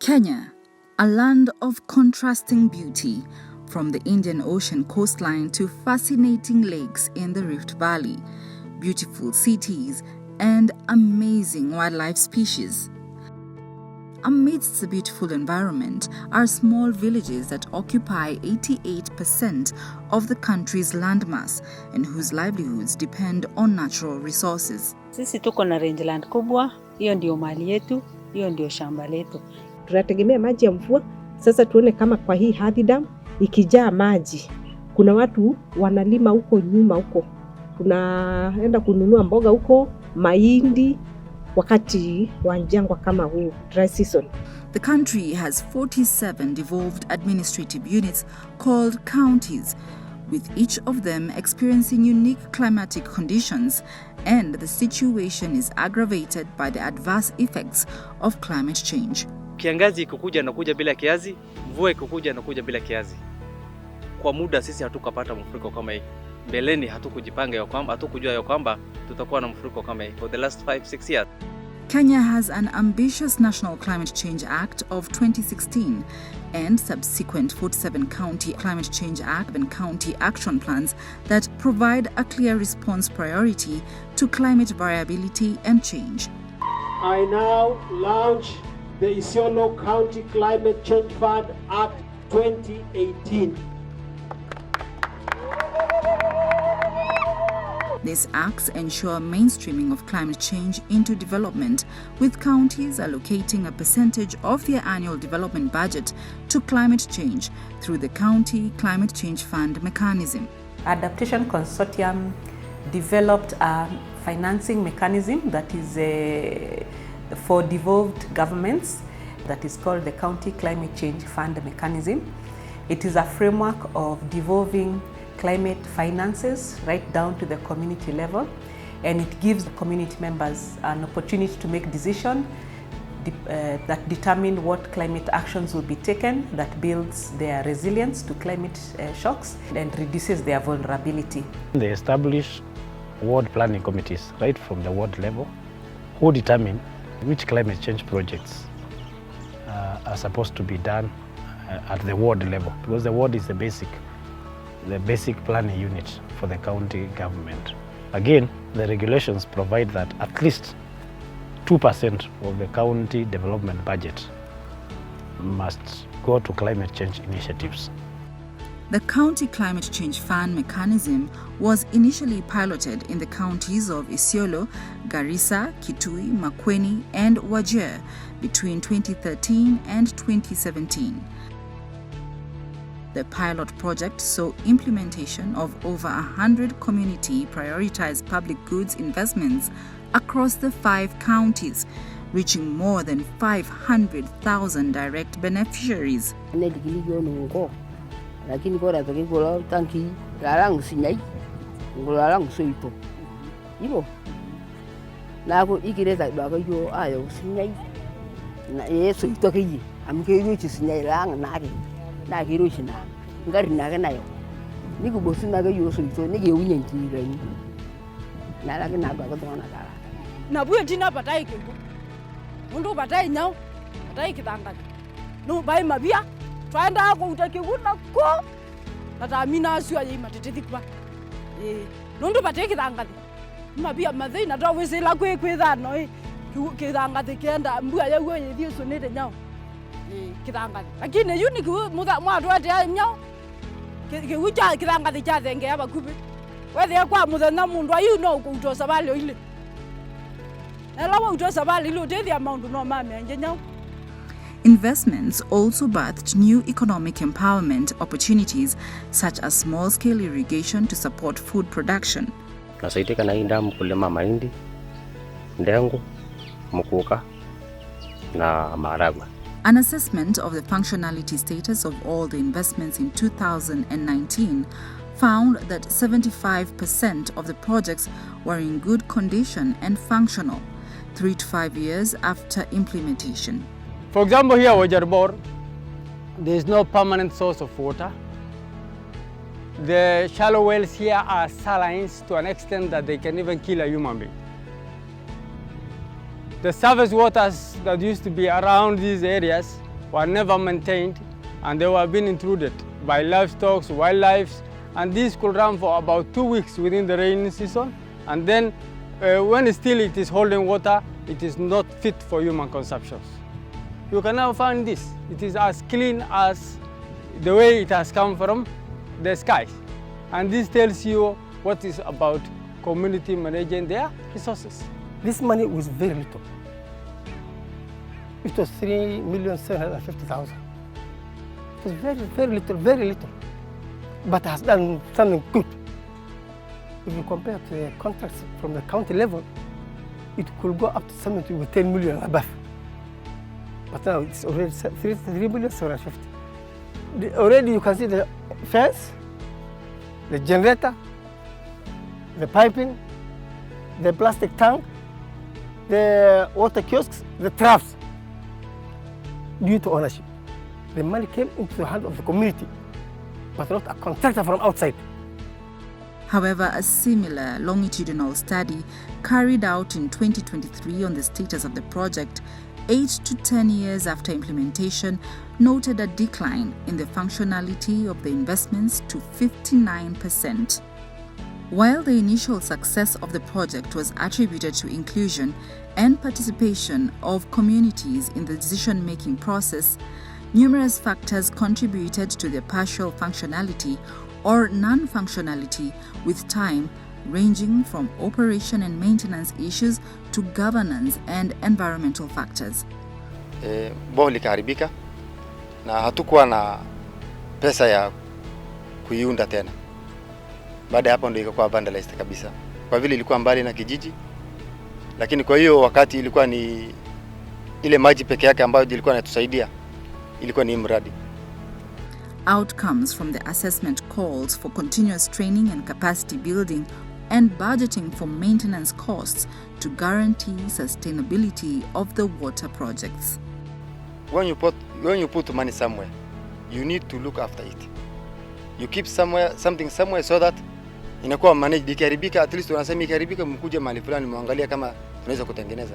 Kenya, a land of contrasting beauty, from the Indian Ocean coastline to fascinating lakes in the Rift Valley, beautiful cities, and amazing wildlife species. Amidst the beautiful environment are small villages that occupy 88% of the country's landmass and whose livelihoods depend on natural resources. Sisi tuko na rangeland kubwa, hiyo ndio mali yetu, hiyo ndio shamba letu. Tunategemea maji ya mvua. Sasa tuone kama kwa hii Hadhi Dam ikijaa maji, kuna watu wanalima huko nyuma huko. Tunaenda kununua mboga huko, mahindi, wakati wa jangwa kama huu, dry season. The country has 47 devolved administrative units called counties, with each of them experiencing unique climatic conditions, and the situation is aggravated by the adverse effects of climate change. Kiangazi ikikuja na kuja bila kiazi, mvua ikikuja na kuja bila kiazi. Kwa muda sisi hatukapata mfuriko kama hii. Mbeleni hatukujipanga hatukujua ya kwamba tutakuwa na mfuriko kama hii for the last 5-6 years. Kenya has an ambitious National Climate Change Act of 2016 and subsequent 47 County Climate Change Act and County Action Plans that provide a clear response priority to climate variability and change. I now launch the Isiolo County Climate Change Fund Act 2018. These acts ensure mainstreaming of climate change into development, with counties allocating a percentage of their annual development budget to climate change through the County Climate Change Fund mechanism. Adaptation Consortium developed a financing mechanism that is for devolved governments, that is called the County Climate Change Fund mechanism. It is a framework of devolving climate finances right down to the community level, and it gives the community members an opportunity to make decisions that determine what climate actions will be taken that builds their resilience to climate shocks and reduces their vulnerability. They establish ward planning committees right from the ward level who determine which climate change projects are supposed to be done at the ward level, because the ward is the basic planning unit for the county government. Again, the regulations provide that at least 2% of the county development budget must go to climate change initiatives. The County Climate Change Fund mechanism was initially piloted in the counties of Isiolo, Garissa, Kitui, Makueni, and Wajir between 2013 and 2017. The pilot project saw implementation of over 100 community prioritized public goods investments across the 5 counties, reaching more than 500,000 direct beneficiaries. Lakini kora tukikula tanki lalang sinyai ngulalang suipo ibo nako ikireta baba yo ayo sinyai na yesu itokiyi amkeyo chisinyai lang nake na kiro china ngari nake nayo niku bosu nake yo suito nige unyenki gani na laki na baba tona kala na buye tina batai kembu mundu batai nyao batai kitanga no bai mabia twanda ko utake kuna ko natamina asua ye matete kwa nondu bateke tangati mabia mathei na tawe sela kwe thano kithanga tikenda mbua ya gwe ye thieso nete nyao kithanga lakini yuni ku mwatu ate nyao ke uja kithanga cha thenge ya bakubi wethe kwa muthenya mundu ayu no kuto sabali ile ela uto sabali ile utethi amount no mame nje nyao. Investments also birthed new economic empowerment opportunities, such as small-scale irrigation to support food production. Nasaidika na indamu kulima mahindi, ndengu, mukuka na maharagwe. An assessment of the functionality status of all the investments in 2019 found that 75% of the projects were in good condition and functional 3 to 5 years after implementation. For example, here Wajarbor, there is no permanent source of water. The shallow wells here are salines to an extent that they can even kill a human being. The surface waters that used to be around these areas were never maintained, and they were being intruded by livestock, wildlife, and this could run for about 2 weeks within the rainy season, and then when still it is holding water, it is not fit for human consumption. You can now find this. It is as clean as the way it has come from the sky. And this tells you what is about community managing their resources. This money was very little. It was 3,750,000. It was very little, but has done something good. If you compare to the contracts from the county level, it could go up to something with 10 million above. But now it's already 3,750,000. Already you can see the fence, the generator, the piping, the plastic tank, the water kiosks, the traps, due to ownership. The money came into the hand of the community, but not a contractor from outside. However, a similar longitudinal study carried out in 2023 on the status of the project 8 to 10 years after implementation noted a decline in the functionality of the investments to 59%. While the initial success of the project was attributed to inclusion and participation of communities in the decision-making process, numerous factors contributed to the partial functionality or non-functionality with time, ranging from operation and maintenance issues to governance and environmental factors. Boholi ikaharibika na hatukuwa na pesa ya kuiunda tena. Baada ya hapo ndio ikakuwa vandalized kabisa. Kwa vile ilikuwa mbali na kijiji, lakini kwa hiyo wakati ilikuwa ni ile maji peke yake ambayo ilikuwa inatusaidia, ilikuwa ni mradi. Outcomes from the assessment calls for continuous training and capacity building and budgeting for maintenance costs to guarantee sustainability of the water projects. When you put money somewhere, you need to look after it. You keep something somewhere so that inakuwa managed. Ikiharibika, at least unasema ikiharibika, mkuje mahali fulani muangalia kama tunaweza kutengeneza.